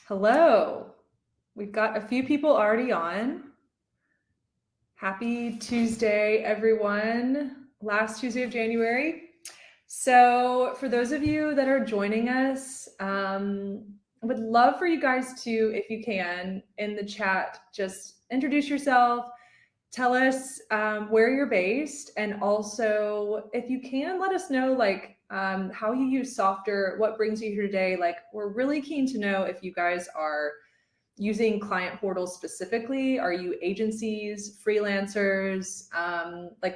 Hello. We've got a few people already on. Happy Tuesday, everyone. Last Tuesday of January. So for those of you that are joining us, I would love for you guys to, if you can, in the chat, just introduce yourself, tell us where you're based, and also, if you can, let us know how you use Softr, what brings you here today. We're really keen to know if you guys are using client portals specifically. Are you agencies, freelancers?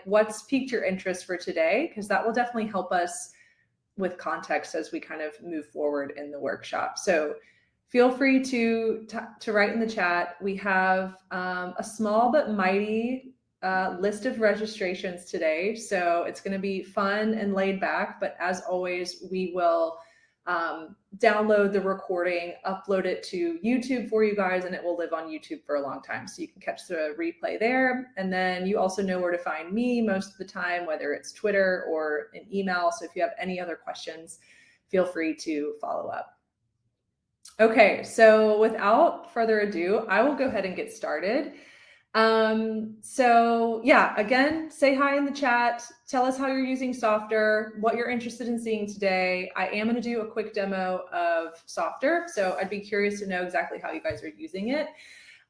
What's piqued your interest for today? Because that will definitely help us with context as we kind of move forward in the workshop. So feel free to write in the chat. We have a small but mighty list of registrations today. So it's going to be fun and laid back. But as always, we will download the recording, upload it to YouTube for you guys, and it will live on YouTube for a long time. So you can catch the replay there. And then you also know where to find me most of the time, whether it's Twitter or an email. So if you have any other questions, feel free to follow up. Okay, so without further ado, I will go ahead and get started. So yeah, again, say hi in the chat. Tell us how you're using Softr, what you're interested in seeing today. I am going to do a quick demo of Softr, so I'd be curious to know exactly how you guys are using it.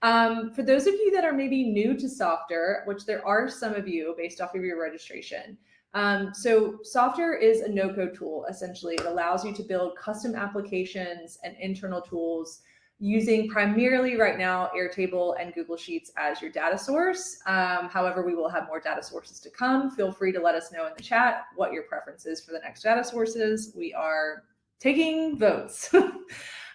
For those of you that are maybe new to Softr, which there are some of you based off of your registration, so Softr is a no-code tool. Essentially, it allows you to build custom applications and internal tools using primarily right now Airtable and Google Sheets as your data source. However, we will have more data sources to come. Feel free to let us know in the chat what your preference is for the next data sources. We are taking votes. So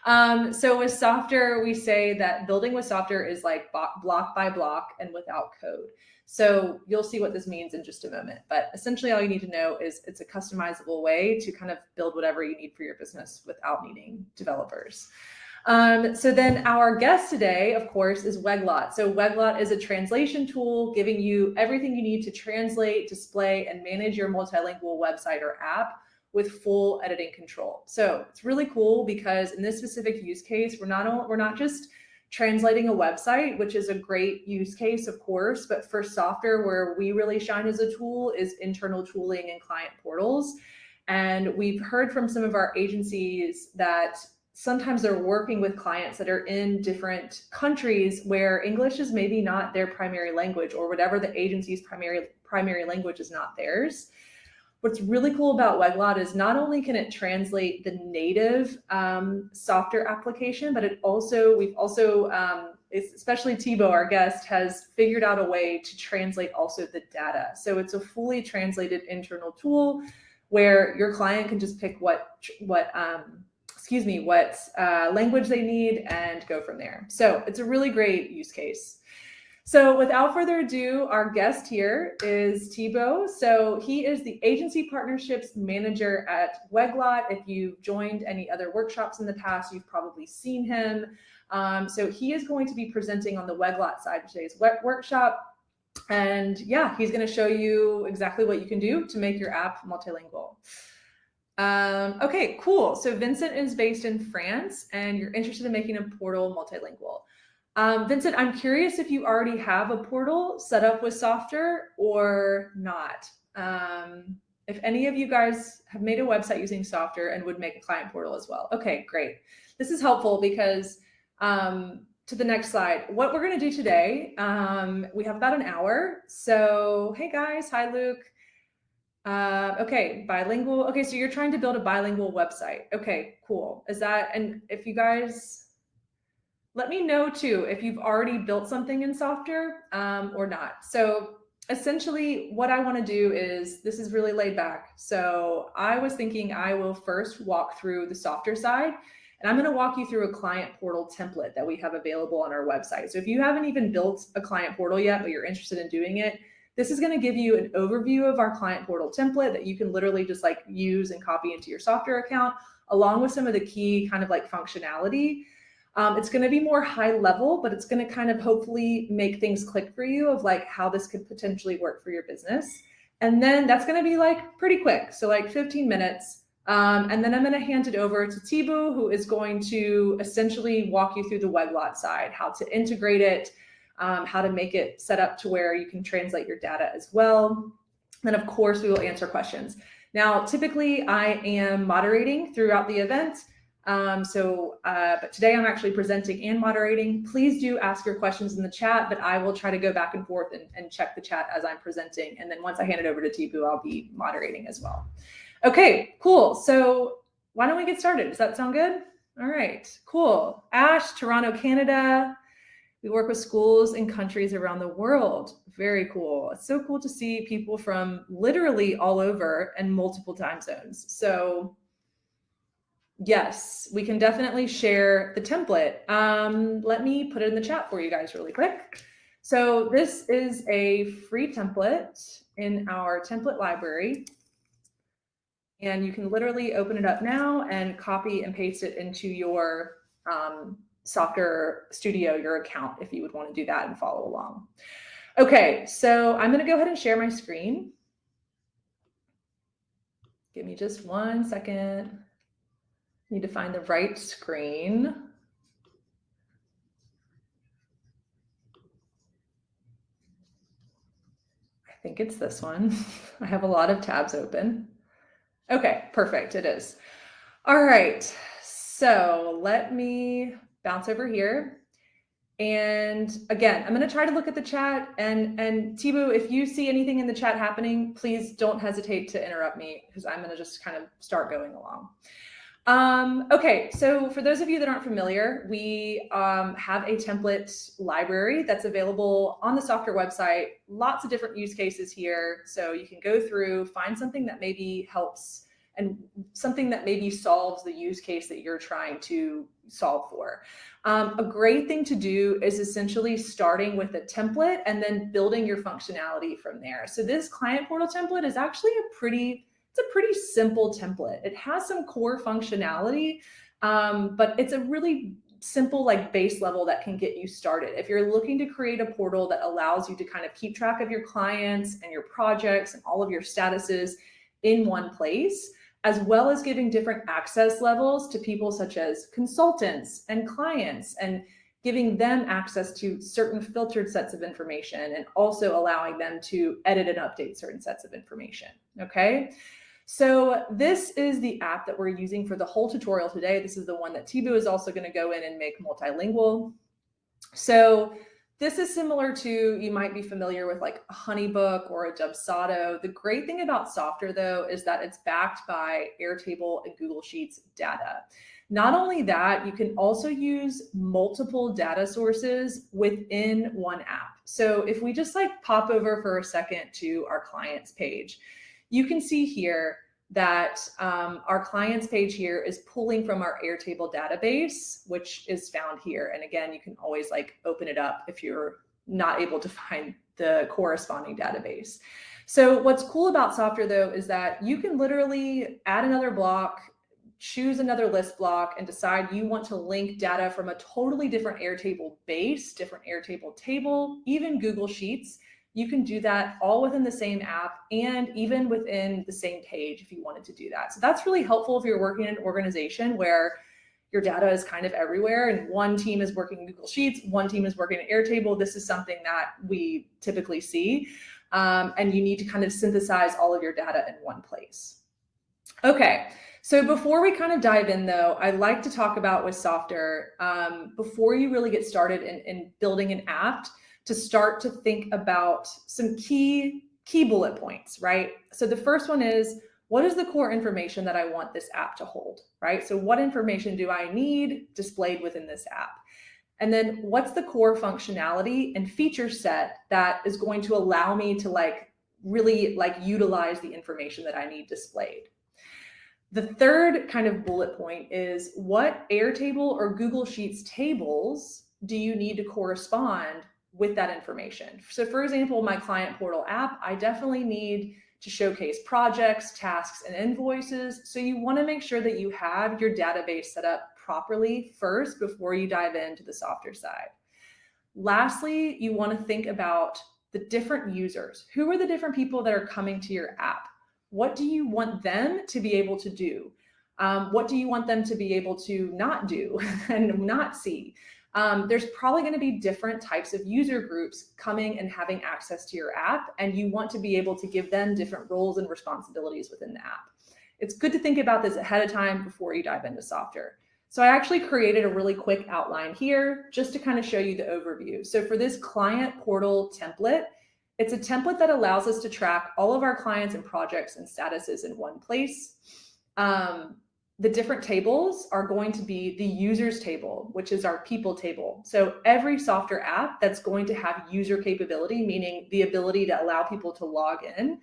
with Softr, we say that building with Softr is like block by block and without code. So you'll see what this means in just a moment. But essentially all you need to know is it's a customizable way to kind of build whatever you need for your business without needing developers. So then our guest today, of course, is Weglot. So Weglot is a translation tool giving you everything you need to translate, display, and manage your multilingual website or app with full editing control. So it's really cool because in this specific use case, we're not just translating a website, which is a great use case, of course, but for Softr, where we really shine as a tool is internal tooling and client portals. And we've heard from some of our agencies that sometimes they're working with clients that are in different countries where English is maybe not their primary language, or whatever the agency's primary language is not theirs. What's really cool about Weglot is not only can it translate the native Softr application, but we've also, especially Thibaud, our guest, has figured out a way to translate also the data. So it's a fully translated internal tool where your client can just pick what language they need and go from there. So it's a really great use case. So without further ado, our guest here is Thibaud. So he is the agency partnerships manager at Weglot. If you've joined any other workshops in the past, you've probably seen him. So he is going to be presenting on the Weglot side of today's workshop. And yeah, he's going to show you exactly what you can do to make your app multilingual. Okay, cool. So Vincent is based in France and you're interested in making a portal multilingual. Vincent, I'm curious if you already have a portal set up with Softr or not. If any of you guys have made a website using Softr and would make a client portal as well. Okay, great. This is helpful because to the next slide, what we're going to do today, we have about an hour. So, hey guys, hi Luke. Okay, bilingual. Okay, so you're trying to build a bilingual website. Okay, cool. And if you guys, let me know too if you've already built something in Softr or not. So essentially what I want to do is, this is really laid back. So I was thinking I will first walk through the Softr side, and I'm going to walk you through a client portal template that we have available on our website. So if you haven't even built a client portal yet, but you're interested in doing it, this is going to give you an overview of our client portal template that you can literally just use and copy into your Softr account, along with some of the key kind of functionality. It's going to be more high level, but it's going to kind of hopefully make things click for you of how this could potentially work for your business. And then that's going to be pretty quick. So 15 minutes. And then I'm going to hand it over to Thibaud, who is going to essentially walk you through the Weglot side, how to integrate it, how to make it set up to where you can translate your data as well. Then, of course, we will answer questions. Now, typically, I am moderating throughout the event. But today I'm actually presenting and moderating. Please do ask your questions in the chat, but I will try to go back and forth and check the chat as I'm presenting. And then once I hand it over to Thibaud, I'll be moderating as well. Okay, cool. So why don't we get started? Does that sound good? All right, cool. Ash, Toronto, Canada. We work with schools in countries around the world. Very cool. It's so cool to see people from literally all over and multiple time zones. So yes, we can definitely share the template. Let me put it in the chat for you guys really quick. So this is a free template in our template library. And you can literally open it up now and copy and paste it into your Softr Studio, your account, if you would want to do that and follow along. Okay, so I'm going to go ahead and share my screen. Give me just 1 second. Need to find the right screen. I think it's this one. I have a lot of tabs open. Okay, perfect, it is. All right, so let me bounce over here. And again, I'm gonna try to look at the chat, and Thibaud, if you see anything in the chat happening, please don't hesitate to interrupt me because I'm gonna just kind of start going along. Okay, so for those of you that aren't familiar, we have a template library that's available on the Softr website. Lots of different use cases here. So you can go through, find something that maybe helps and something that maybe solves the use case that you're trying to solve for. A great thing to do is essentially starting with a template and then building your functionality from there. So this client portal template is actually it's a pretty simple template. It has some core functionality, but it's a really simple like base level that can get you started. If you're looking to create a portal that allows you to kind of keep track of your clients and your projects and all of your statuses in one place, as well as giving different access levels to people such as consultants and clients, and giving them access to certain filtered sets of information, and also allowing them to edit and update certain sets of information, okay? So this is the app that we're using for the whole tutorial today. This is the one that Thibaud is also going to go in and make multilingual. So this is similar to, you might be familiar with like a Honeybook or a Dubsado. The great thing about Softr though is that it's backed by Airtable and Google Sheets data. Not only that, you can also use multiple data sources within one app. So if we just like pop over for a second to our clients page, you can see here that our clients page here is pulling from our Airtable database, which is found here. And again, you can always like open it up if you're not able to find the corresponding database. So what's cool about Softr though is that you can literally add another block, choose another list block, and decide you want to link data from a totally different Airtable base, different Airtable table, even Google Sheets. You can do that all within the same app and even within the same page if you wanted to do that. So that's really helpful if you're working in an organization where your data is kind of everywhere and one team is working in Google Sheets, one team is working in Airtable. This is something that we typically see, and you need to kind of synthesize all of your data in one place. Okay, so before we kind of dive in though, I like to talk about with Softr, before you really get started in building an app, to start to think about some key bullet points, right? So the first one is, what is the core information that I want this app to hold, right? So what information do I need displayed within this app? And then what's the core functionality and feature set that is going to allow me to like really like utilize the information that I need displayed? The third kind of bullet point is, what Airtable or Google Sheets tables do you need to correspond with that information? So for example, my client portal app, I definitely need to showcase projects, tasks, and invoices. So you want to make sure that you have your database set up properly first before you dive into the Softr side. Lastly, you want to think about the different users. Who are the different people that are coming to your app? What do you want them to be able to do? What do you want them to be able to not do and not see? There's probably going to be different types of user groups coming and having access to your app, and you want to be able to give them different roles and responsibilities within the app. It's good to think about this ahead of time before you dive into Softr. So I actually created a really quick outline here just to kind of show you the overview. So for this client portal template, it's a template that allows us to track all of our clients and projects and statuses in one place. The different tables are going to be the users table, which is our people table. So every Softr app that's going to have user capability, meaning the ability to allow people to log in,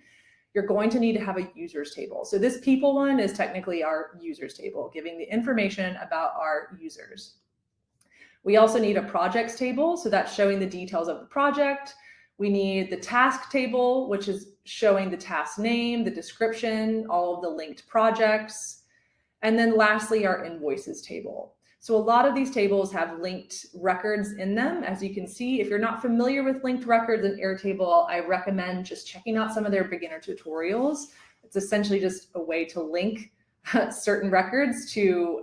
you're going to need to have a users table. So this people one is technically our users table, giving the information about our users. We also need a projects table. So that's showing the details of the project. We need the task table, which is showing the task name, the description, all of the linked projects. And then lastly, our invoices table. So a lot of these tables have linked records in them. As you can see, if you're not familiar with linked records in Airtable, I recommend just checking out some of their beginner tutorials. It's essentially just a way to link certain records to,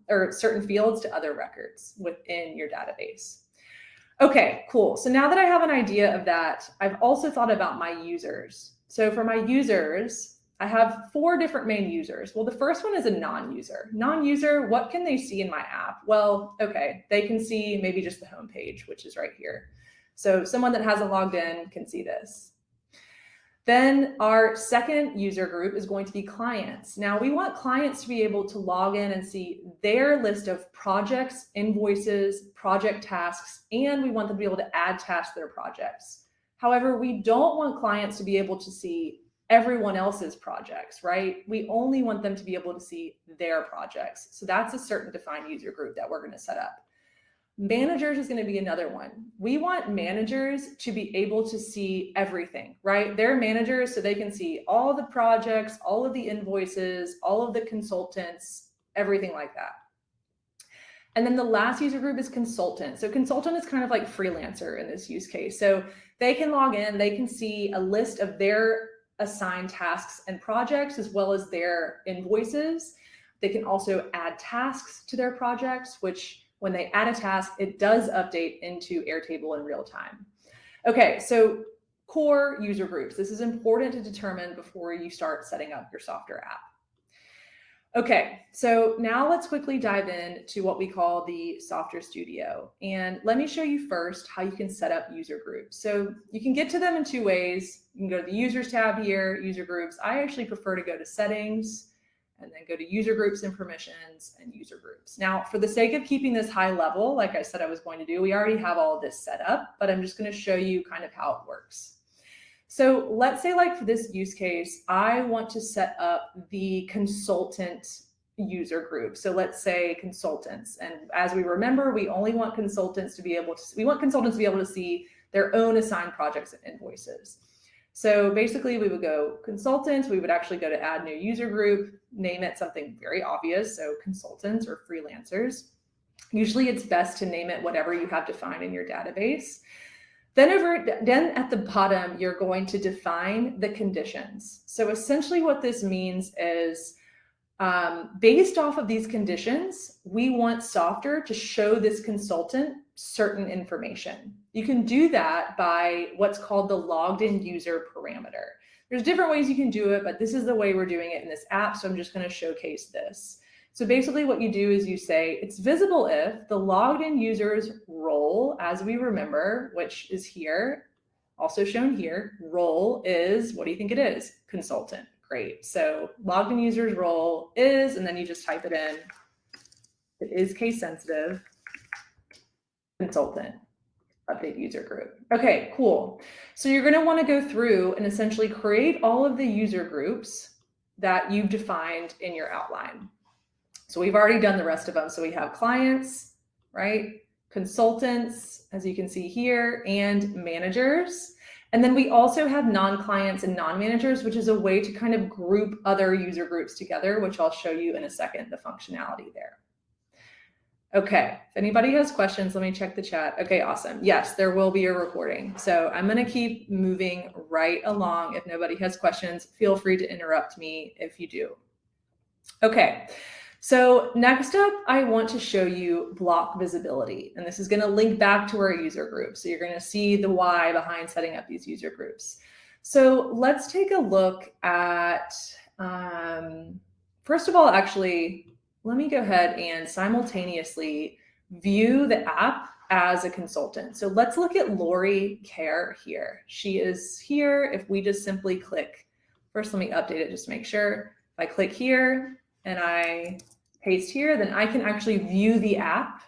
or certain fields to other records within your database. Okay, cool. So now that I have an idea of that, I've also thought about my users. So for my users, I have 4 different main users. Well, the first one is a non-user. Non-user, what can they see in my app? Well, okay, they can see maybe just the home page, which is right here. So someone that hasn't logged in can see this. Then our second user group is going to be clients. Now we want clients to be able to log in and see their list of projects, invoices, project tasks, and we want them to be able to add tasks to their projects. However, we don't want clients to be able to see everyone else's projects, right? We only want them to be able to see their projects. So that's a certain defined user group that we're going to set up. Managers is going to be another one. We want managers to be able to see everything, right? They're managers, so they can see all the projects, all of the invoices, all of the consultants, everything like that. And then the last user group is consultant. So consultant is kind of like freelancer in this use case. So they can log in, they can see a list of their assigned tasks and projects as well as their invoices. They can also add tasks to their projects, which when they add a task, it does update into Airtable in real time. Okay, so core user groups. This is important to determine before you start setting up your Softr app. Okay, so now let's quickly dive into what we call the Softr Studio. And let me show you first how you can set up user groups. So you can get to them in 2 ways. You can go to the users tab here, user groups. I actually prefer to go to settings and then go to user groups and permissions and user groups. Now, for the sake of keeping this high level, like I said I was going to do, we already have all of this set up, but I'm just going to show you kind of how it works. So let's say like for this use case, I want to set up the consultant user group. So let's say consultants. And as we remember, we only want consultants to be able to, see their own assigned projects and invoices. So basically we would go consultants, we would actually go to add new user group, name it something very obvious. So consultants or freelancers. Usually it's best to name it whatever you have defined in your database. Then at the bottom, you're going to define the conditions. So essentially what this means is based off of these conditions, we want Softr to show this consultant certain information. You can do that by what's called the logged in user parameter. There's different ways you can do it, but this is the way we're doing it in this app. So I'm just going to showcase this. So basically what you do is you say it's visible if the logged in user's role, as we remember, which is here, also shown here, role is, what do you think it is? Consultant. Great. So logged in user's role is, and then you just type it in. It is case sensitive, consultant, update user group. Okay, cool. So you're going to want to go through and essentially create all of the user groups that you've defined in your outline. So we've already done the rest of them. So we have clients, right? Consultants, as you can see here, and managers. And then we also have non-clients and non-managers, which is a way to kind of group other user groups together, which I'll show you in a second, the functionality there. Okay, if anybody has questions, let me check the chat. Okay, awesome. Yes, there will be a recording. So I'm going to keep moving right along. If nobody has questions, feel free to interrupt me if you do. Okay, so next up, I want to show you block visibility. And this is going to link back to our user group. So you're going to see the why behind setting up these user groups. So let's take a look at, first of all, actually, let me go ahead and simultaneously view the app as a consultant. So let's look at Lori Care here. She is here. If we just simply click, first let me update it just to make sure. If I click here and I paste here, then I can actually view the app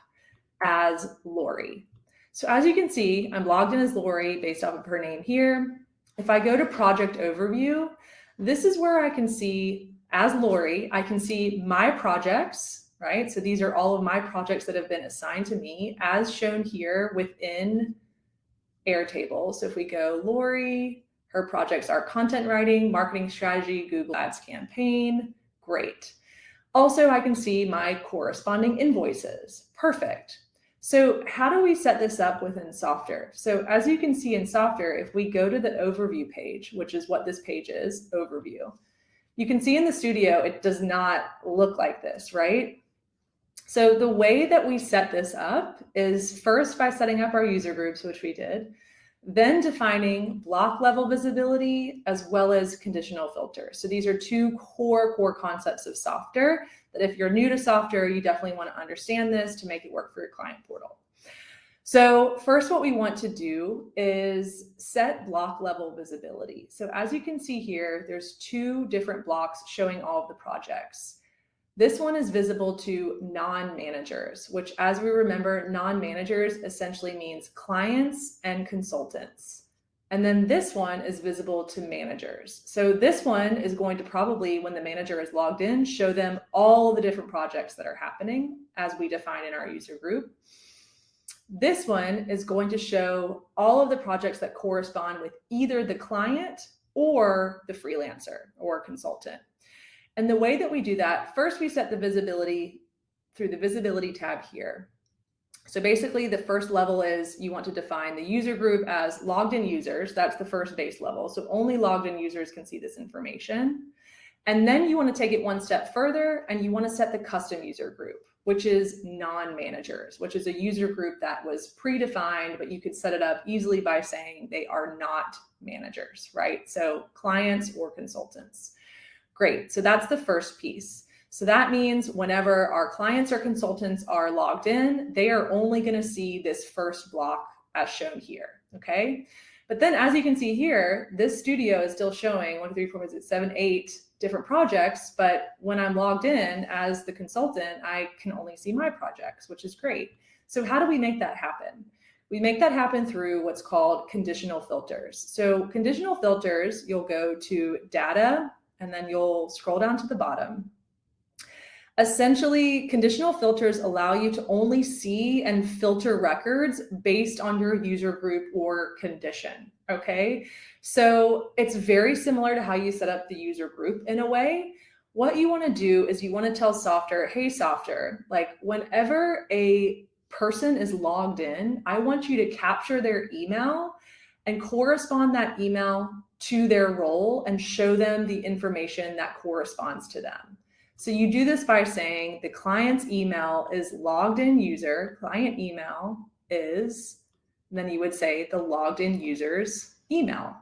as Lori. So as you can see, I'm logged in as Lori based off of her name here. If I go to project overview, this is where I can see, as Lori, I can see my projects, right? So these are all of my projects that have been assigned to me as shown here within Airtable. So if we go Lori, her projects are content writing, marketing strategy, Google Ads campaign, great. Also, I can see my corresponding invoices, perfect. So how do we set this up within Softr? So as you can see in Softr, if we go to the overview page, which is what this page is, overview, you can see in the studio, it does not look like this, right? So the way that we set this up is first by setting up our user groups, which we did, then defining block level visibility as well as conditional filters. So these are two core concepts of Softr that if you're new to Softr, you definitely want to understand this to make it work for your client portal. So first, what we want to do is set block level visibility. So as you can see here, there's two different blocks showing all of the projects. This one is visible to non-managers, which as we remember, non-managers essentially means clients and consultants. And then this one is visible to managers. So this one is going to probably, when the manager is logged in, show them all the different projects that are happening as we define in our user group. This one is going to show all of the projects that correspond with either the client or the freelancer or consultant. And the way that we do that, first we set the visibility through the visibility tab here. So basically the first level is you want to define the user group as logged in users. That's the first base level. So only logged in users can see this information. And then you want to take it one step further and you want to set the custom user group, which is non-managers, which is a user group that was predefined, but you could set it up easily by saying they are not managers, right? So clients or consultants. Great, so that's the first piece. So that means whenever our clients or consultants are logged in, they are only going to see this first block as shown here, okay? But then as you can see here, this studio is still showing 1, 2, 3, 4, 5, 6, 7, 8 different projects, but when I'm logged in as the consultant, I can only see my projects, which is great. So how do we make that happen? We make that happen through what's called conditional filters. So conditional filters, you'll go to data, and then you'll scroll down to the bottom. Essentially, conditional filters allow you to only see and filter records based on your user group or condition, okay? So it's very similar to how you set up the user group in a way. What you wanna do is you wanna tell Softr, hey Softr, like whenever a person is logged in, I want you to capture their email and correspond that email to their role and show them the information that corresponds to them. So you do this by saying the client's email is logged in user, client email is, then you would say the logged in user's email.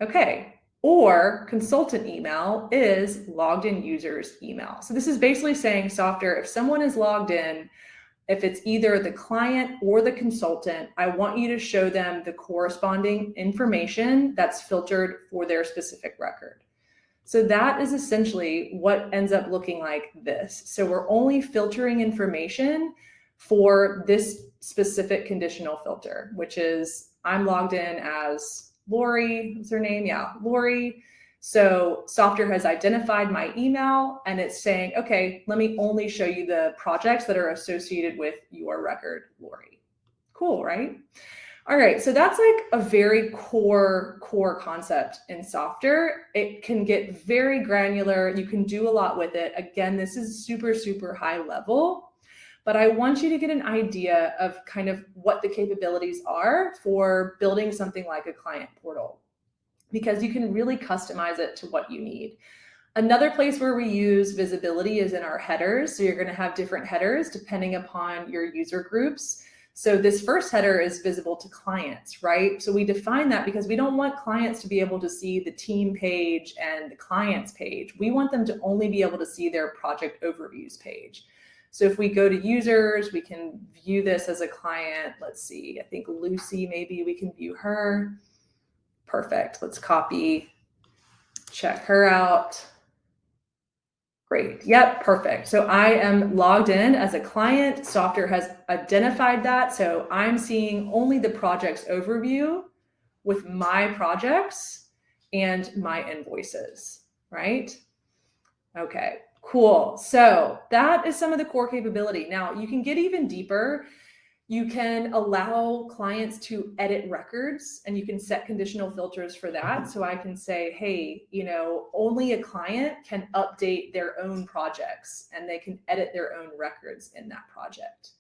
Okay, or consultant email is logged in user's email. So this is basically saying, Softr, if someone is logged in, if it's either the client or the consultant, I want you to show them the corresponding information that's filtered for their specific record. So that is essentially what ends up looking like this. So we're only filtering information for this specific conditional filter, which is I'm logged in as Lori, what's her name? Yeah, Lori. So Softr has identified my email and it's saying, okay, let me only show you the projects that are associated with your record, Lori. Cool, right? All right, so that's like a very core concept in Softr. It can get very granular. You can do a lot with it. Again, this is super high level. but I want you to get an idea of kind of what the capabilities are for building something like a client portal, because you can really customize it to what you need. Another place where we use visibility is in our headers. So you're going to have different headers depending upon your user groups. So this first header is visible to clients, right? So we define that because we don't want clients to be able to see the team page and the clients page. We want them to only be able to see their project overviews page. So if we go to users, we can view this as a client. Let's see, I think Lucy, maybe we can view her. Perfect. Let's copy, check her out. Great. Yep. Perfect. So I am logged in as a client. Softr has identified that. So I'm seeing only the project's overview with my projects and my invoices, right? Okay, cool. So that is some of the core capability. Now you can get even deeper. You can allow clients to edit records, and you can set conditional filters for that. So I can say, hey, only a client can update their own projects and they can edit their own records in that project.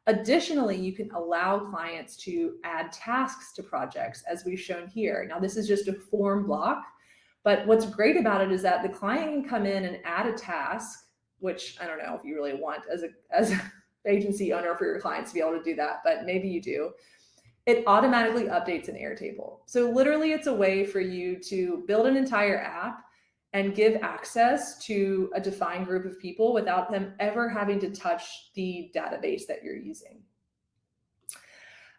Additionally, you can allow clients to add tasks to projects, as we've shown here. Now, this is just a form block, but what's great about it is that the client can come in and add a task, which I don't know if you really want as a agency owner for your clients to be able to do that, but maybe you do. It automatically updates an Airtable. So literally it's a way for you to build an entire app and give access to a defined group of people without them ever having to touch the database that you're using.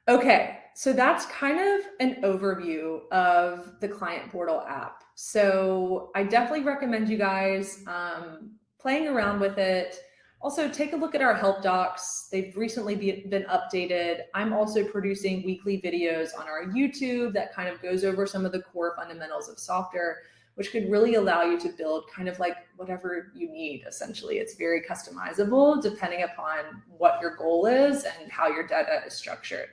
Okay, so that's kind of an overview of the client portal app. So I definitely recommend you guys playing around with it. Also, take a look at our help docs. They've recently been updated. I'm also producing weekly videos on our YouTube that kind of goes over some of the core fundamentals of Softr, which could really allow you to build kind of like whatever you need, essentially. It's very customizable depending upon what your goal is and how your data is structured.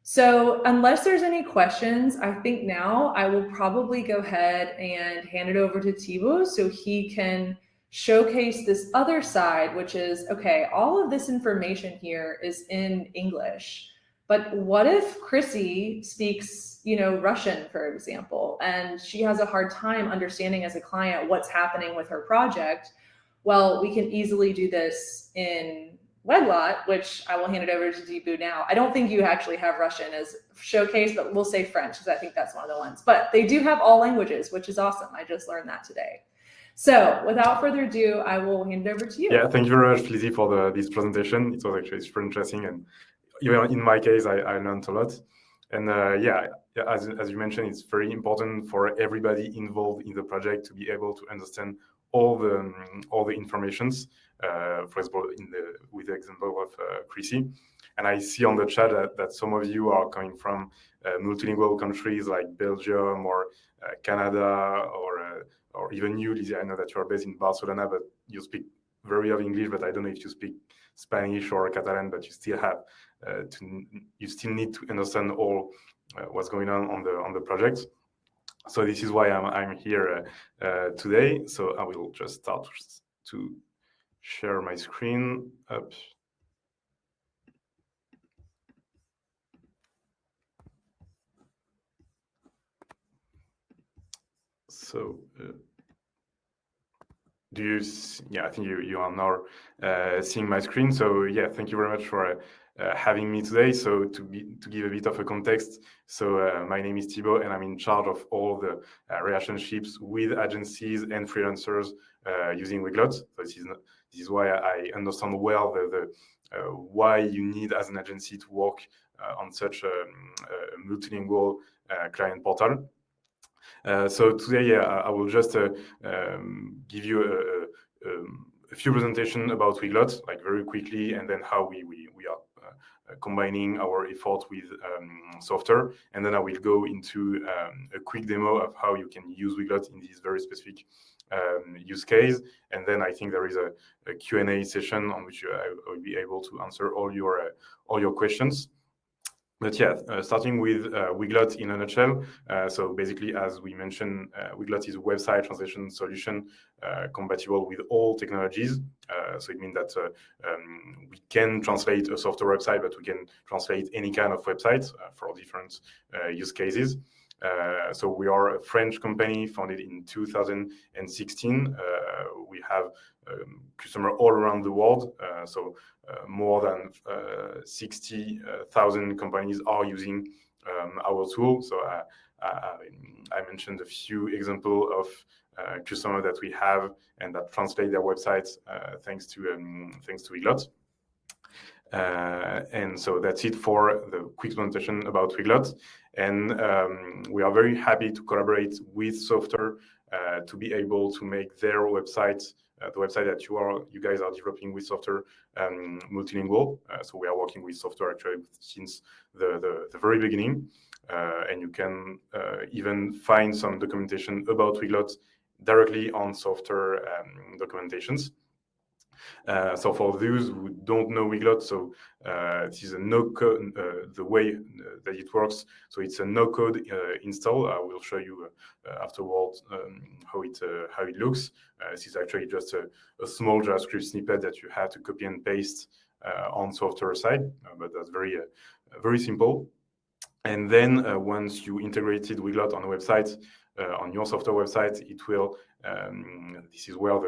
So unless there's any questions, I think now I will probably go ahead and hand it over to Thibaud so he can showcase this other side, which is, okay, all of this information here is in English, but what if Chrissy speaks, Russian, for example, and she has a hard time understanding as a client what's happening with her project? Well, we can easily do this in Weglot, which I will hand it over to Thibaud now. I don't think you actually have Russian as showcase, but we'll say French because I think that's one of the ones. But they do have all languages, which is awesome. I just learned that today. So without further ado, I will hand it over to you. Yeah, thank you very much, Lizzie, for this presentation. It was actually super interesting, and even in my case, I learned a lot. And as you mentioned, it's very important for everybody involved in the project to be able to understand all the informations. For example, with the example of Chrissy, and I see on the chat that some of you are coming from multilingual countries like Belgium or Canada, or even you, Lizzie. I know that you are based in Barcelona, but you speak very well English. But I don't know if you speak Spanish or Catalan, but you still have you still need to understand all what's going on the project. So this is why I'm here today. So I will just start to share my screen up. So do you? Yeah, I think you are now seeing my screen. So yeah, thank you very much for having me today. So to give a bit of a context, so my name is Thibaud, and I'm in charge of all the relationships with agencies and freelancers using Weglot. So this is why I understand well the why you need as an agency to work on such a multilingual client portal. So today, I will just give you a few presentations about Weglot, like very quickly, and then how we are combining our effort with Softr, and then I will go into a quick demo of how you can use Weglot in this very specific use case, and then I think there is a Q&A session on which I will be able to answer all your questions. But yeah, starting with Weglot in a nutshell. So basically, as we mentioned, Weglot is a website translation solution compatible with all technologies. So it means that we can translate a software website, but we can translate any kind of website for different use cases. So we are a French company founded in 2016. We have customers all around the world. More than 60,000 companies are using our tool. So I mentioned a few examples of customers that we have and that translate their websites thanks to Weglot. And so that's it for the quick presentation about Weglot. And we are very happy to collaborate with Softr to be able to make their website, the website that you guys are developing with Softr, multilingual. So we are working with Softr actually since the very beginning. And you can even find some documentation about Weglot directly on Softr documentations. So for those who don't know Weglot, so it is a no-code, the way that it works. So it's a no-code install. I will show you afterwards how it looks. This is actually just a small JavaScript snippet that you have to copy and paste on Softr side, but that's very simple. And then once you integrated Weglot on a website, on your Softr website, it will. This is where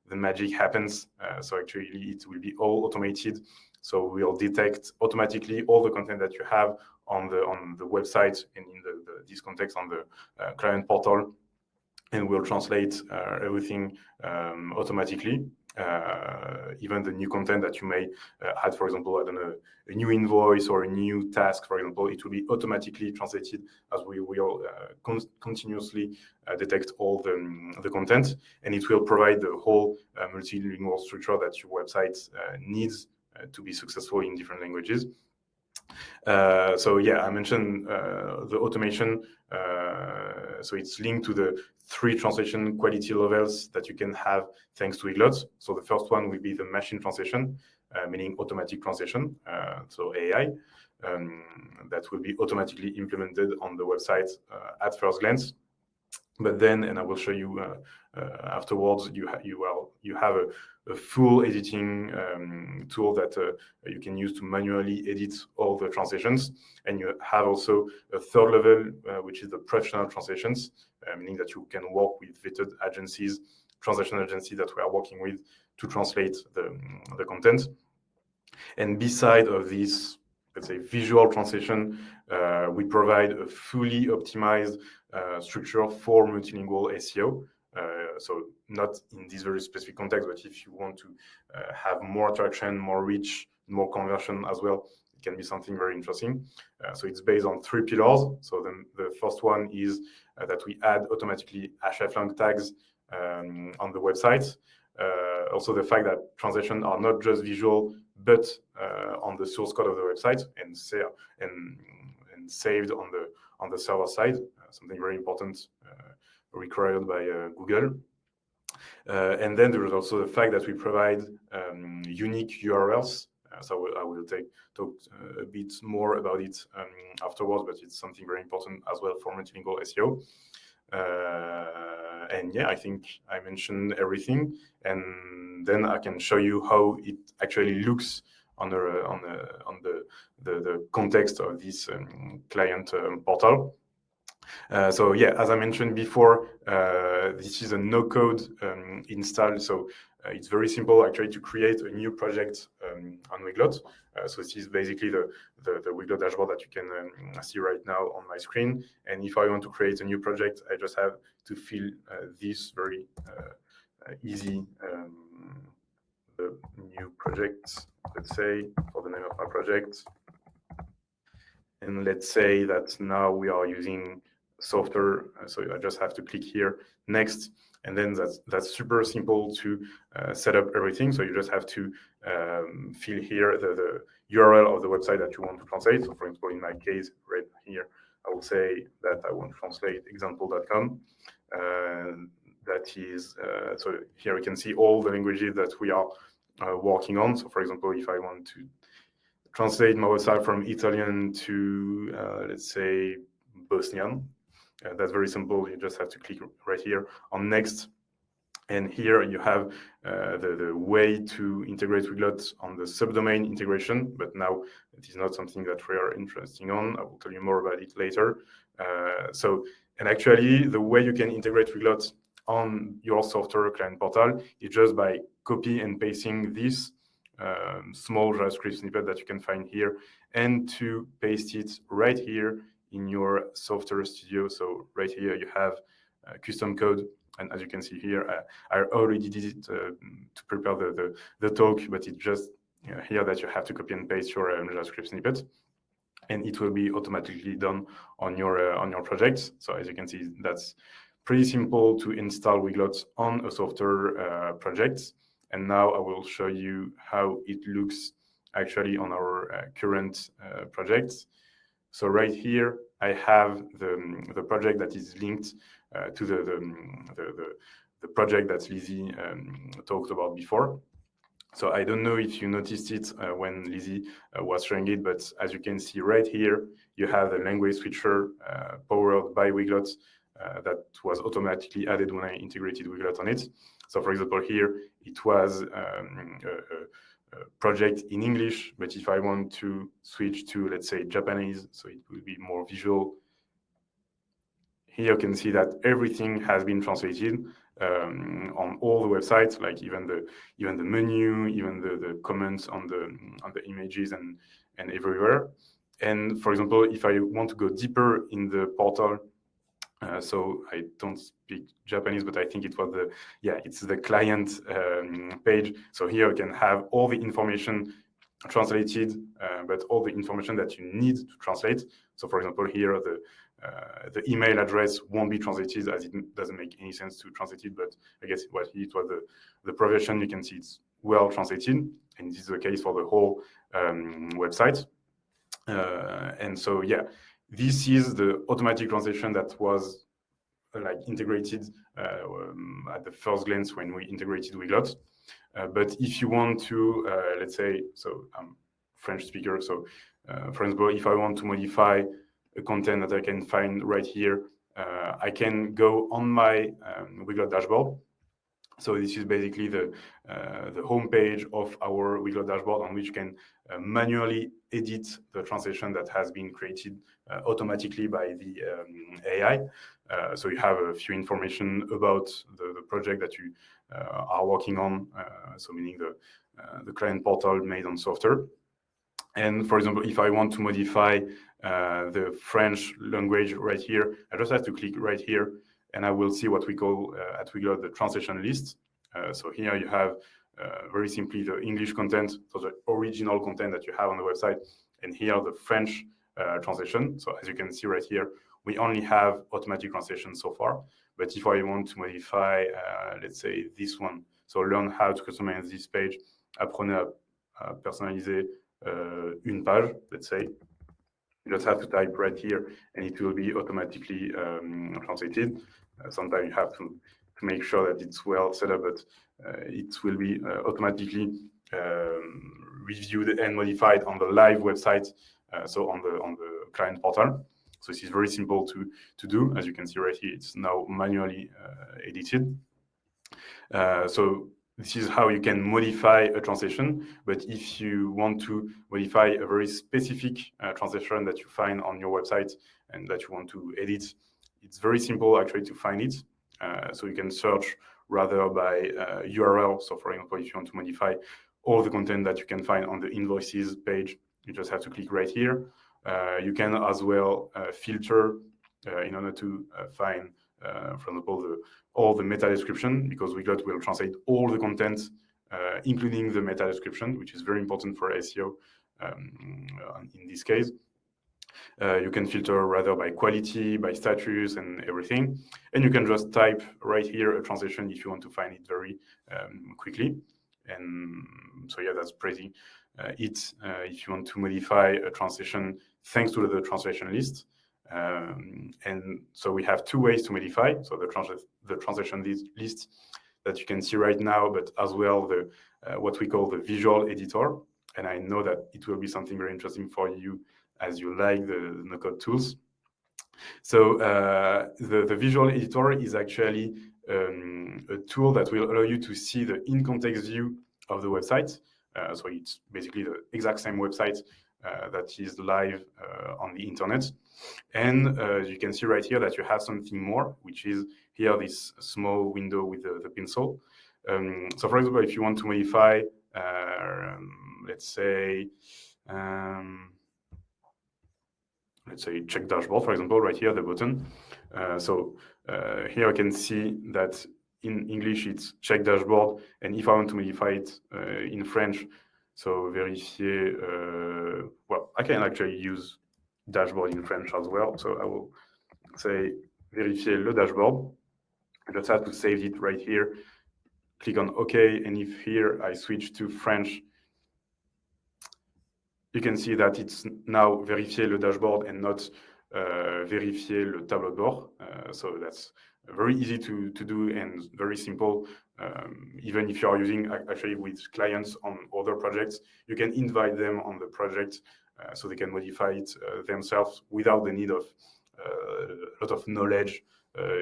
the magic happens. So actually, it will be all automated. So we'll detect automatically all the content that you have on the website and in this context on the client portal, and we'll translate everything automatically. Even the new content that you may add, for example, I don't know, a new invoice or a new task, for example, it will be automatically translated as we will continuously detect all the content, and it will provide the whole multilingual structure that your website needs to be successful in different languages. So yeah, I mentioned the automation. So it's linked to the 3 translation quality levels that you can have thanks to Weglot. So the first one will be the machine translation, meaning automatic translation, so AI, that will be automatically implemented on the website at first glance. But then, and I will show you afterwards, you have a full editing tool that you can use to manually edit all the translations. And you have also a third level, which is the professional translations, meaning that you can work with vetted agencies, translation agencies that we are working with to translate the content. And beside of this, let's say, visual translation, we provide a fully optimized structure for multilingual SEO. So not in this very specific context, but if you want to have more attraction, more reach, more conversion as well, it can be something very interesting. So it's based on 3 pillars. So the first one is that we add automatically hreflang tags on the website. Also the fact that translations are not just visual, but on the source code of the website and saved on the server side, something very important required by Google. And then there is also the fact that we provide unique URLs. So I will talk a bit more about it afterwards, but it's something very important as well for multilingual SEO. And yeah, I think I mentioned everything, and then I can show you how it actually looks on the context of this client portal. So yeah, as I mentioned before, this is a no-code install. So it's very simple actually to create a new project on Weglot. So this is basically the Weglot dashboard that you can see right now on my screen. And if I want to create a new project, I just have to fill this very easy the new project, let's say, for the name of my project. And let's say that now we are using Softr, so I just have to click here, next, and then that's super simple to set up everything. So you just have to fill here the URL of the website that you want to translate. So for example, in my case, right here, I will say that I want to translate example.com. That is, so here you can see all the languages that we are working on. So for example, if I want to translate my website from Italian to, let's say, Bosnian. That's very simple. You just have to click right here on next. And here you have the way to integrate Weglot on the subdomain integration, but now it is not something that we are interested on. I will tell you more about it later. And actually, the way you can integrate Weglot on your Softr client portal is just by copy and pasting this small JavaScript snippet that you can find here, and to paste it right here in your Softr Studio. So right here you have custom code. And as you can see here, I already did it to prepare the talk, but it's just here that you have to copy and paste your JavaScript snippet, and it will be automatically done on your project. So as you can see, that's pretty simple to install Weglot on a Softr project. And now I will show you how it looks actually on our current project. So right here, I have the project that is linked to the project that Lizzie talked about before. So I don't know if you noticed it when Lizzie was showing it, but as you can see right here, you have the language switcher powered by Weglot that was automatically added when I integrated Weglot on it. So for example, here it was a project in English, but if I want to switch to, let's say, Japanese, so it will be more visual, here you can see that everything has been translated on all the websites, like even the menu, even the comments on the images and everywhere. And for example, if I want to go deeper in the portal, so I don't speak Japanese, but I think it was it's the client page. So here you can have all the information translated, but all the information that you need to translate. So for example, here the email address won't be translated, as it doesn't make any sense to translate it, but I guess it was the profession. You can see it's well translated, and this is the case for the whole website. And so, yeah, this is the automatic translation that was integrated at the first glance when we integrated Weglot. But if you want to, let's say, so I'm French speaker, so for example, if I want to modify a content that I can find right here, I can go on my Weglot dashboard. So this is basically the home page of our Weglot dashboard, on which you can manually edit the translation that has been created automatically by the AI. So you have a few information about the project that you are working on, so meaning the client portal made on Softr. And for example, if I want to modify the French language right here, I just have to click right here, and I will see what we call at Weglot the translation list. So here you have very simply the English content, so the original content that you have on the website, and here the French translation. So as you can see right here, we only have automatic translation so far. But if I want to modify, let's say this one, so learn how to customize this page, apprenez à personnaliser une page, let's say. You just have to type right here, and it will be automatically translated. Sometimes you have to make sure that it's well set up, but it will be automatically reviewed and modified on the live website, so on the client portal. So this is very simple to do. As you can see right here, it's now manually edited. So this is how you can modify a translation. But if you want to modify a very specific translation that you find on your website and that you want to edit, it's very simple actually to find it. So you can search rather by URL. So for example, if you want to modify all the content that you can find on the invoices page, you just have to click right here. You can as well filter in order to find, for example, all the meta description, because Weglot will translate all the content, including the meta description, which is very important for SEO in this case. You can filter rather by quality, by status, and everything. And you can just type right here a translation if you want to find it very quickly. And so, yeah, that's pretty it. If you want to modify a translation thanks to the translation list. And so we have two ways to modify. So the translation list that you can see right now, but as well what we call the visual editor. and I know that it will be something very interesting for you as you like the no-code tools. So the visual editor is actually a tool that will allow you to see the in-context view of the website. So it's basically the exact same website that is live on the internet. And you can see right here that you have something more, which is here this small window with the pencil. So for example, if you want to modify, let's say check dashboard, for example, right here, the button. Here I can see that in English it's check dashboard, and if I want to modify it in French, so vérifier, well, I can actually use dashboard in French as well. So I will say vérifier le dashboard. I just have to save it right here, click on OK, and if here I switch to French, you can see that it's now vérifier le dashboard and not vérifier le tableau de bord. So that's very easy to do and very simple. Even if you are using actually with clients on other projects, you can invite them on the project so they can modify it themselves without the need of a lot of knowledge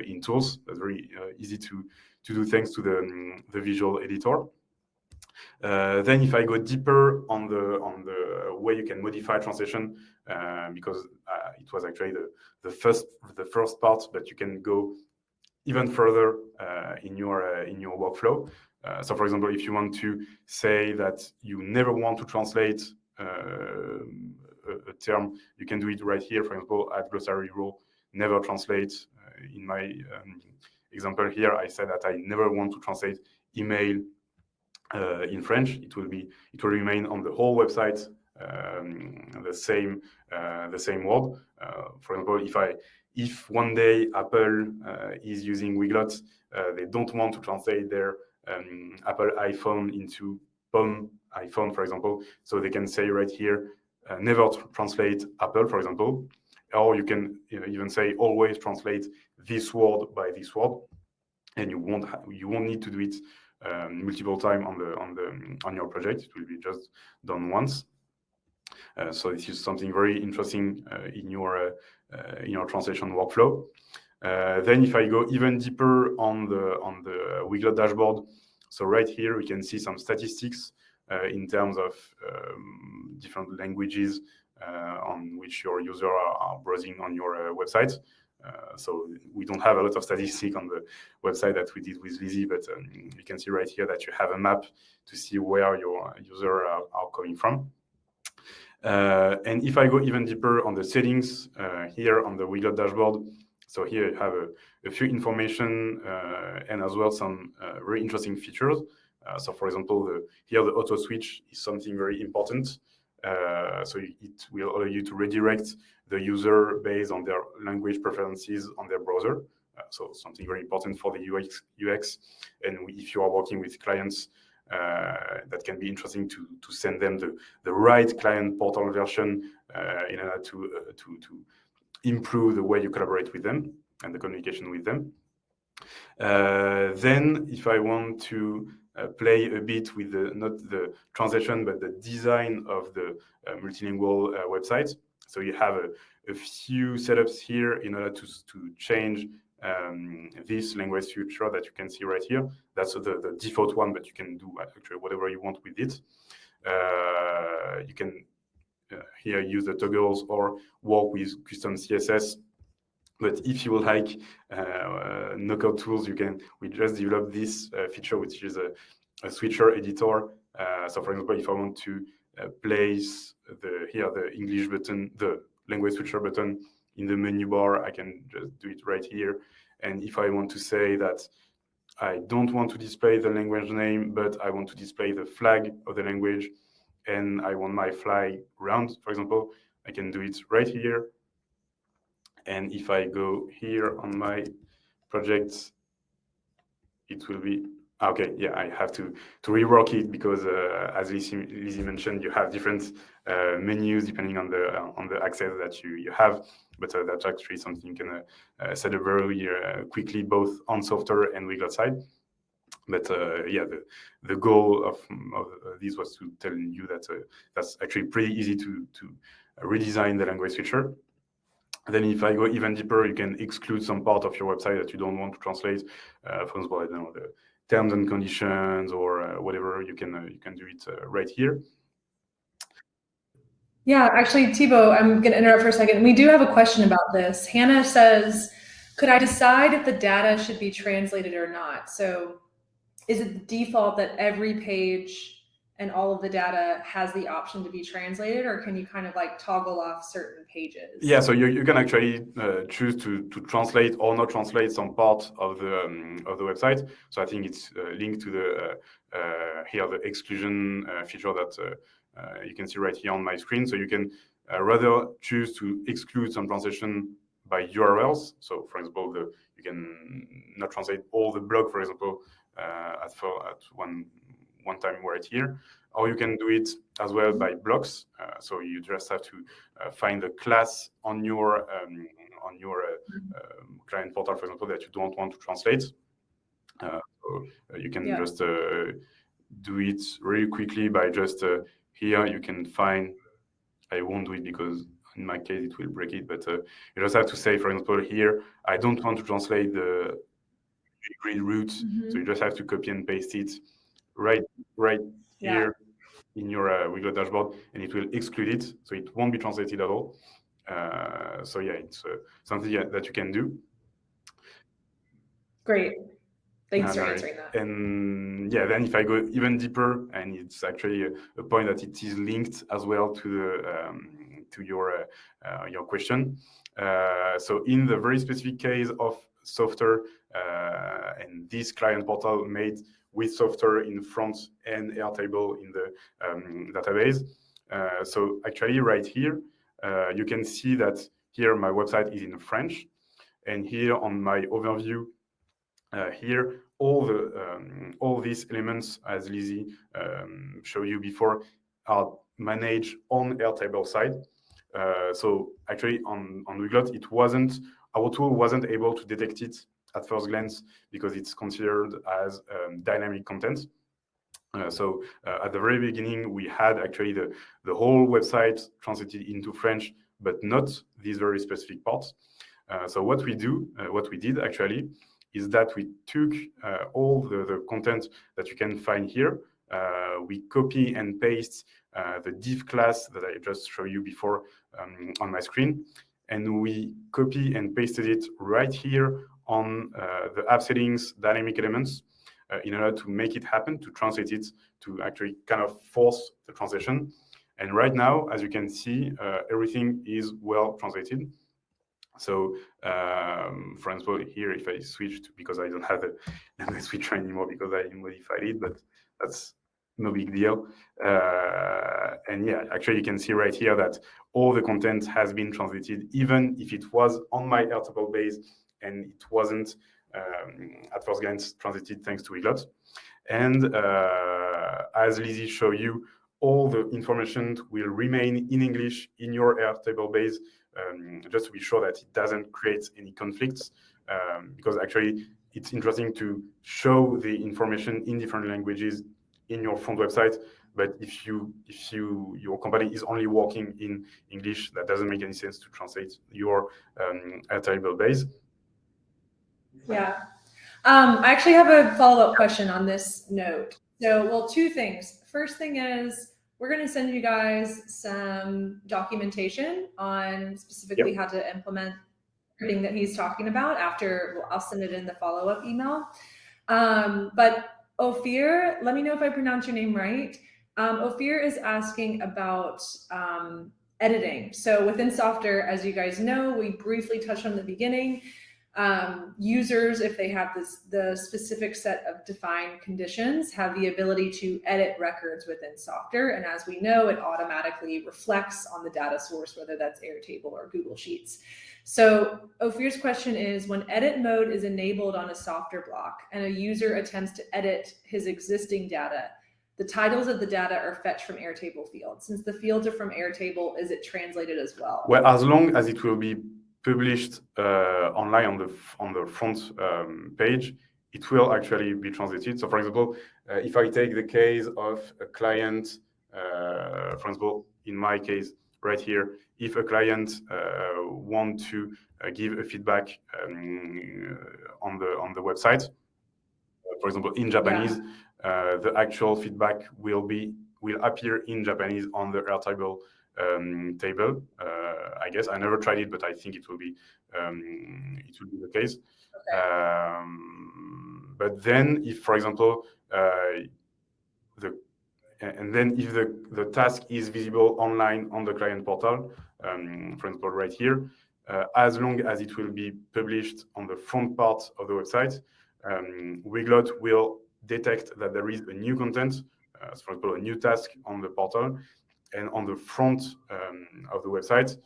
in tools. That's very easy to do thanks to the visual editor. Then if I go deeper on the way you can modify translation, because it was actually the first part, but you can go even further in your workflow. So for example, if you want to say that you never want to translate a term, you can do it right here. For example, at glossary rule, never translate. In my example here, I said that I never want to translate email in French. It will remain on the whole website the same word. For example, if one day Apple is using Weglot, they don't want to translate their Apple iPhone into POM iPhone, for example. So they can say right here, never translate Apple, for example, or you can even say always translate this word by this word, and you won't need to do it multiple times on your project. It will be just done once. So this is something very interesting in your translation workflow. Then if I go even deeper on the Weglot dashboard, so right here we can see some statistics in terms of different languages on which your users are browsing on your website. So we don't have a lot of statistics on the website that we did with Lizzie, but you can see right here that you have a map to see where your users are coming from. And if I go even deeper on the settings here on the Weglot dashboard, so here you have a few information and as well some very interesting features. So for example, here the auto switch is something very important. So it will allow you to redirect the user based on their language preferences on their browser. So something very important for the UX. And if you are working with clients, that can be interesting to send them the right client portal version in order to improve the way you collaborate with them and the communication with them. Then if I want to play a bit with not the translation, but the design of the multilingual website. So you have a few setups here in order to change this language feature that you can see right here. That's the default one, but you can do actually whatever you want with it. You can here use the toggles or work with custom CSS. But if you like no-code tools, we just developed this feature, which is a switcher editor. So for example, if I want to place the English button, the language switcher button in the menu bar, I can just do it right here. And if I want to say that I don't want to display the language name, but I want to display the flag of the language, and I want my flag round, for example, I can do it right here. And if I go here on my project, it will be okay. Yeah, I have to rework it because as Lizzie mentioned, you have different menus depending on the access that you have. But that's actually something you can set up very quickly, both on Softr and Weglot side. But yeah, the goal of this was to tell you that that's actually pretty easy to redesign the language feature. Then if I go even deeper, you can exclude some part of your website that you don't want to translate. For example, I don't know, the terms and conditions or whatever, you can do it right here. Yeah, actually, Thibaud, I'm going to interrupt for a second. We do have a question about this. Hannah says, could I decide if the data should be translated or not? So is it the default that every page and all of the data has the option to be translated, or can you kind of like toggle off certain pages? Yeah, so you can actually choose to translate or not translate some part of the website. So I think it's linked to the here the exclusion feature that you can see right here on my screen. So you can rather choose to exclude some translation by URLs. So for example, you can not translate all the blog, for example, at one time right here, or you can do it as well by blocks. So you just have to find the class on your client portal, for example, that you don't want to translate. So you can just do it really quickly by just here you can find. I won't do it because in my case it will break it, but you just have to say, for example, here I don't want to translate the grid routes, so you just have to copy and paste it right here in your Weglot dashboard, and it will exclude it, so it won't be translated at all. So yeah, it's something that you can do. Great. Thanks for answering that. And yeah, then if I go even deeper, and it's actually a point that it is linked as well to your question. So in the very specific case of Softr and this client portal made with Softr in front and Airtable in the database. So actually right here, you can see that here my website is in French, and here on my overview, here all these elements, as Lizzie showed you before, are managed on Airtable side. So actually on Weglot, our tool wasn't able to detect it at first glance because it's considered as dynamic content. So at the very beginning, we had actually the whole website translated into French, but not these very specific parts. So what we did actually, is that we took all the content that you can find here. We copy and paste the div class that I just showed you before on my screen, and we copy and pasted it right here on the app settings dynamic elements in order to make it happen, to translate it, to actually kind of force the translation. And right now, as you can see, everything is well translated. So, for example, here, if I switch to, because I don't have the switcher anymore because I modified it, but that's no big deal. And yeah, actually, you can see right here that all the content has been translated, even if it was on my Airtable base and it wasn't at first glance translated thanks to Weglot. And as Lizzie showed you, all the information will remain in English in your Airtable base, just to be sure that it doesn't create any conflicts, because actually it's interesting to show the information in different languages in your front website, but if your company is only working in English, that doesn't make any sense to translate your Airtable base. Yeah. I actually have a follow-up question on this note. So, well, two things. First thing is, we're going to send you guys some documentation on specifically how to implement everything that he's talking about after. I'll send it in the follow-up email. But Ophir, let me know if I pronounce your name right. Ophir is asking about editing. So within Softr, as you guys know, we briefly touched on the beginning. Users, if they have the specific set of defined conditions, have the ability to edit records within Softr. And as we know, it automatically reflects on the data source, whether that's Airtable or Google Sheets. So Ophir's question is, when edit mode is enabled on a Softr block and a user attempts to edit his existing data, the titles of the data are fetched from Airtable fields. Since the fields are from Airtable, is it translated as well? Well, as long as it will be published online on the front page, it will actually be translated. So for example, if I take the case of a client, for example, in my case right here, if a client want to give a feedback on the website, for example, in Japanese, the actual feedback will appear in Japanese on the Airtable table. I guess I never tried it, but I think it will be the case. Okay. But then, if for example, if the task is visible online on the client portal, for example, right here, as long as it will be published on the front part of the website, Weglot will detect that there is a new content, for example, a new task on the portal, and on the front of the website,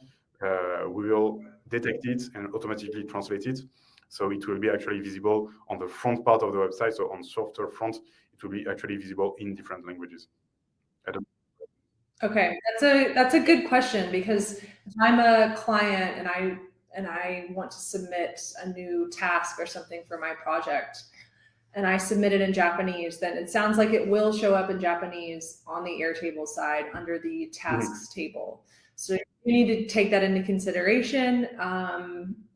we will detect it and automatically translate it. So it will be actually visible on the front part of the website. So on Softr front, it will be actually visible in different languages. Okay, that's a good question, because if I'm a client and I want to submit a new task or something for my project, and I submit it in Japanese, then it sounds like it will show up in Japanese on the Airtable side under the tasks table. So you need to take that into consideration,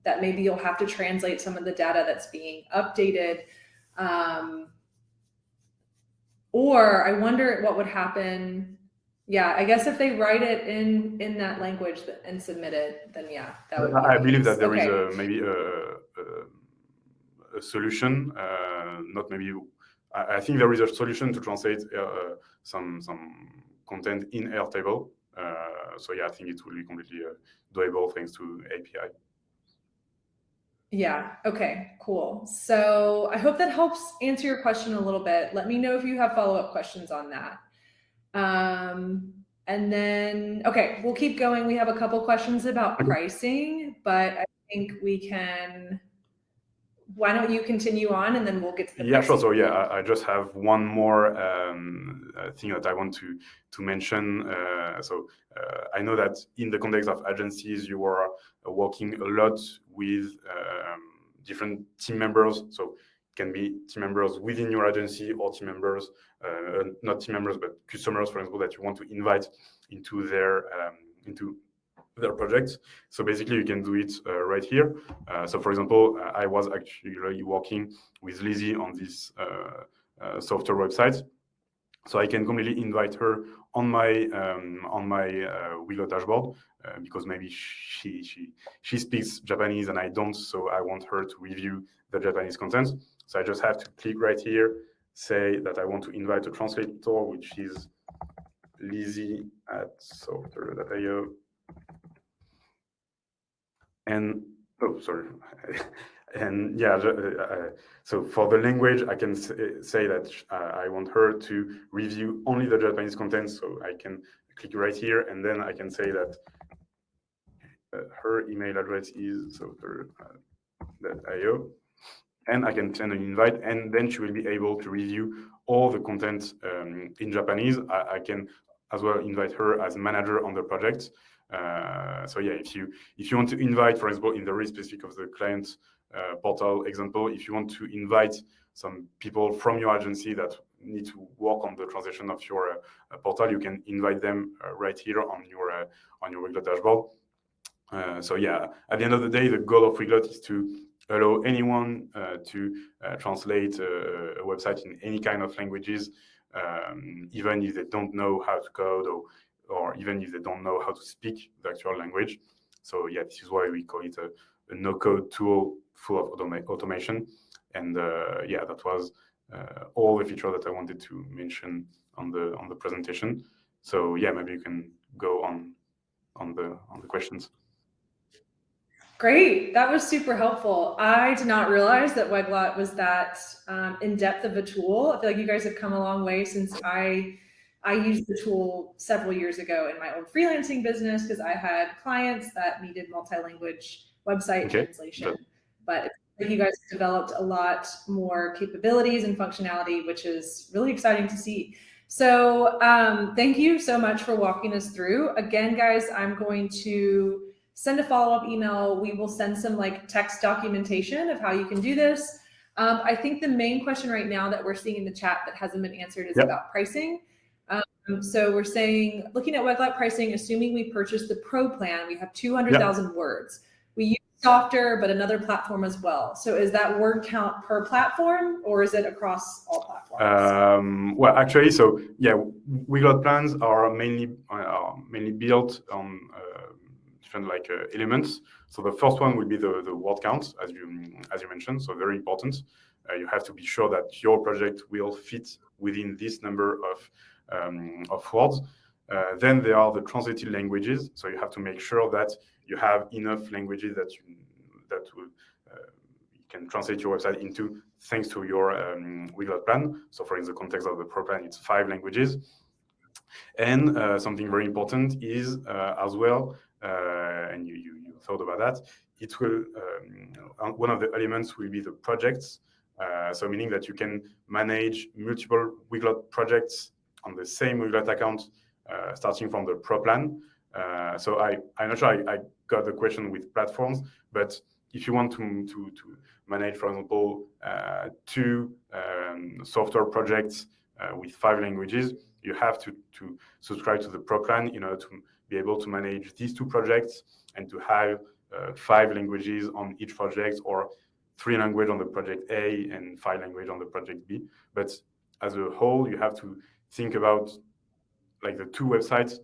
that maybe you'll have to translate some of the data that's being updated. Or I wonder what would happen. Yeah, I guess if they write it in that language and submit it, then yeah, that would be I believe that there okay. is maybe a solution, not maybe. I think there is a solution to translate some content in Airtable. So yeah, I think it will be completely doable thanks to API. Yeah, okay, cool. So I hope that helps answer your question a little bit. Let me know if you have follow-up questions on that. And then, okay, we'll keep going. We have a couple questions about pricing, but I think we can, why don't you continue on and then we'll get to the Yeah, pricing. sure. So yeah, I just have one more thing that I want to mention. I know that in the context of agencies, you are working a lot with different team members. So it can be team members within your agency or team members, not team members, but customers, for example, that you want to invite into their projects. So basically you can do it right here. So for example, I was actually working with Lizzie on this Softr website. So I can completely invite her on my Weglot dashboard because maybe she speaks Japanese and I don't, so I want her to review the Japanese content. So I just have to click right here, say that I want to invite a translator, which is Lizzie at softr.io. And and yeah, so for the language, I can say that I want her to review only the Japanese content. So I can click right here, and then I can say that her email address is softr.io, and I can send an invite, and then she will be able to review all the content in Japanese. I can as well invite her as manager on the project. So yeah, if you want to invite, for example, in the very specific of the client portal example, if you want to invite some people from your agency that need to work on the translation of your portal, you can invite them right here on your Weglot dashboard. So yeah, at the end of the day, the goal of Weglot is to allow anyone to translate a website in any kind of languages, even if they don't know how to code or even if they don't know how to speak the actual language. So yeah, this is why we call it a no-code tool full of automation. And yeah, that was all the features that I wanted to mention on the presentation. So yeah, maybe you can go on the questions. Great, that was super helpful. I did not realize that Weglot was that in-depth of a tool. I feel like you guys have come a long way since I used the tool several years ago in my own freelancing business because I had clients that needed multi-language website translation. But you guys have developed a lot more capabilities and functionality, which is really exciting to see. So thank you so much for walking us through. Again, guys, I'm going to send a follow-up email. We will send some like text documentation of how you can do this. I think the main question right now that we're seeing in the chat that hasn't been answered is about pricing. So we're saying, looking at Weglot pricing, assuming we purchase the Pro plan, we have 200,000 words. We use Softr, but another platform as well. So is that word count per platform, or is it across all platforms? Well, actually, so yeah, Weglot plans are mainly built on different elements. So the first one will be the word count, as you mentioned. So very important. You have to be sure that your project will fit within this number of words. Then there are the translated languages. So you have to make sure that you have enough languages that you can translate your website into, thanks to your Weglot plan. So for in the context of the Pro plan, it's 5 languages. And something very important is as well, and you thought about that, it will, one of the elements will be the projects. So meaning that you can manage multiple Weglot projects on the same Weglot account, starting from the Pro plan. So I'm not sure I got the question with platforms, but if you want to manage, for example, 2 software projects with 5 languages, you have to subscribe to the Pro plan in order to be able to manage these 2 projects and to have 5 languages on each project, or 3 languages on the project A and 5 languages on the project B. But as a whole, you have to think about like the 2 websites,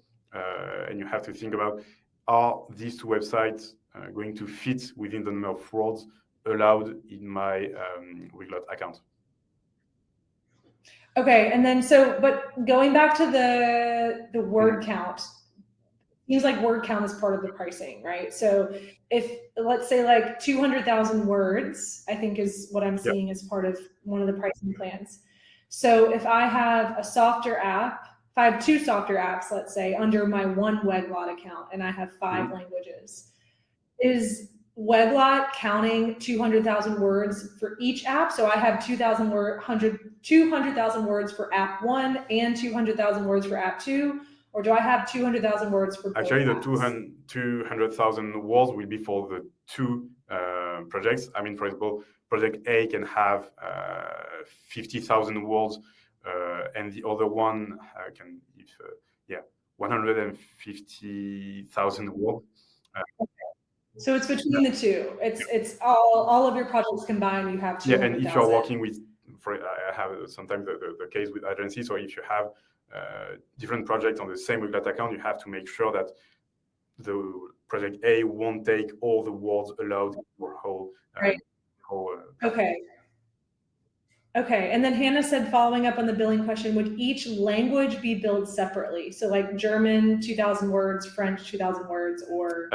and you have to think about, are these 2 websites going to fit within the number of words allowed in my Weglot account? Okay, and then but going back to the word count, seems like word count is part of the pricing, right? So if, let's say, like 200,000 words, I think is what I'm seeing as part of one of the pricing plans. So if I have a Softr app, if I have 2 Softr apps, let's say, under my one Weglot account, and I have 5 languages, is Weglot counting 200,000 words for each app? So I have 200,000 words for app 1 and 200,000 words for app 2, or do I have 200,000 words for both Actually, the apps? 200,000 words will be for the 2 projects. I mean, for example, project A can have 50,000 words, and the other one can, 150,000 words. So it's between the 2. It's all of your projects combined. You have 200,000. Yeah, and if you're working with, I have sometimes the case with agencies. So if you have different projects on the same Weglot account, you have to make sure that the project A won't take all the words allowed in your whole. Okay, and then Hannah said, following up on the billing question, would each language be billed separately? So like German, 2,000 words, French, 2,000 words, or?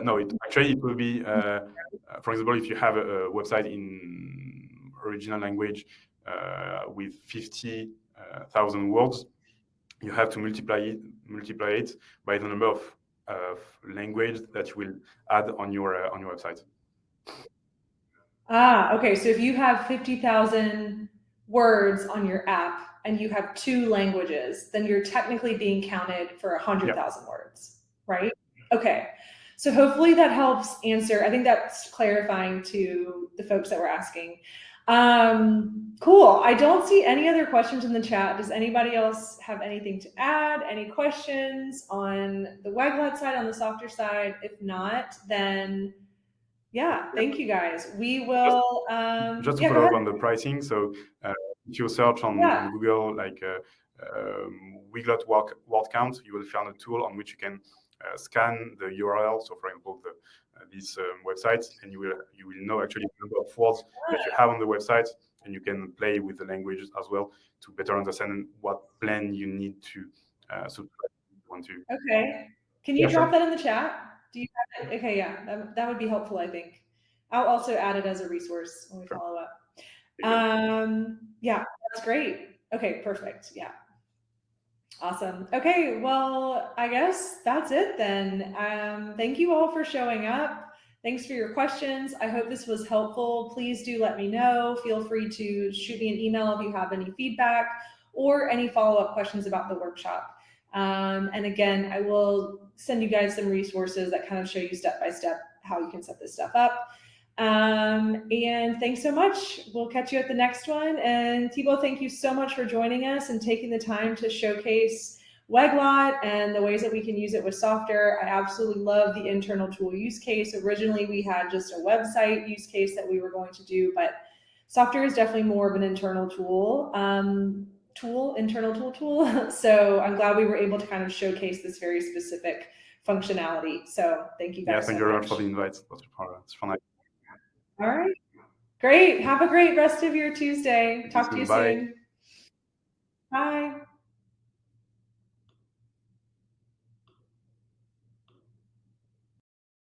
No, it will be, for example, if you have a website in original language with 50,000 words, you have to multiply it by the number of language that you will add on your website. Okay. So if you have 50,000 words on your app and you have 2 languages, then you're technically being counted for 100,000 words, right? Okay. So hopefully that helps answer. I think that's clarifying to the folks that were asking. Cool. I don't see any other questions in the chat. Does anybody else have anything to add? Any questions on the Weglot side, on the Softr side? If not, then thank you guys. We will just to follow up on the pricing. So if you search on Google like Weglot word count, you will find a tool on which you can scan the URL. So for example, these websites, and you will know actually the number of words that you have on the website, and you can play with the languages as well to better understand what plan you need to subscribe to. Okay. Can you drop that in the chat? Do you have it? Okay, that would be helpful, I think. I'll also add it as a resource when we follow up. That's great. Okay, perfect. Yeah. Awesome. Okay, well, I guess that's it then. Thank you all for showing up. Thanks for your questions. I hope this was helpful. Please do let me know. Feel free to shoot me an email if you have any feedback or any follow-up questions about the workshop. And again, I will send you guys some resources that kind of show you step-by-step how you can set this stuff up. And thanks so much. We'll catch you at the next one. And Thibaud, thank you so much for joining us and taking the time to showcase Weglot and the ways that we can use it with Softr. I absolutely love the internal tool use case. Originally, we had just a website use case that we were going to do, but Softr is definitely more of an internal tool. Internal tool. So I'm glad we were able to kind of showcase this very specific functionality. So thank you guys. Yeah, thank you very much for the invite. It's fun. All right. Great. Have a great rest of your Tuesday. Talk to you soon. Bye.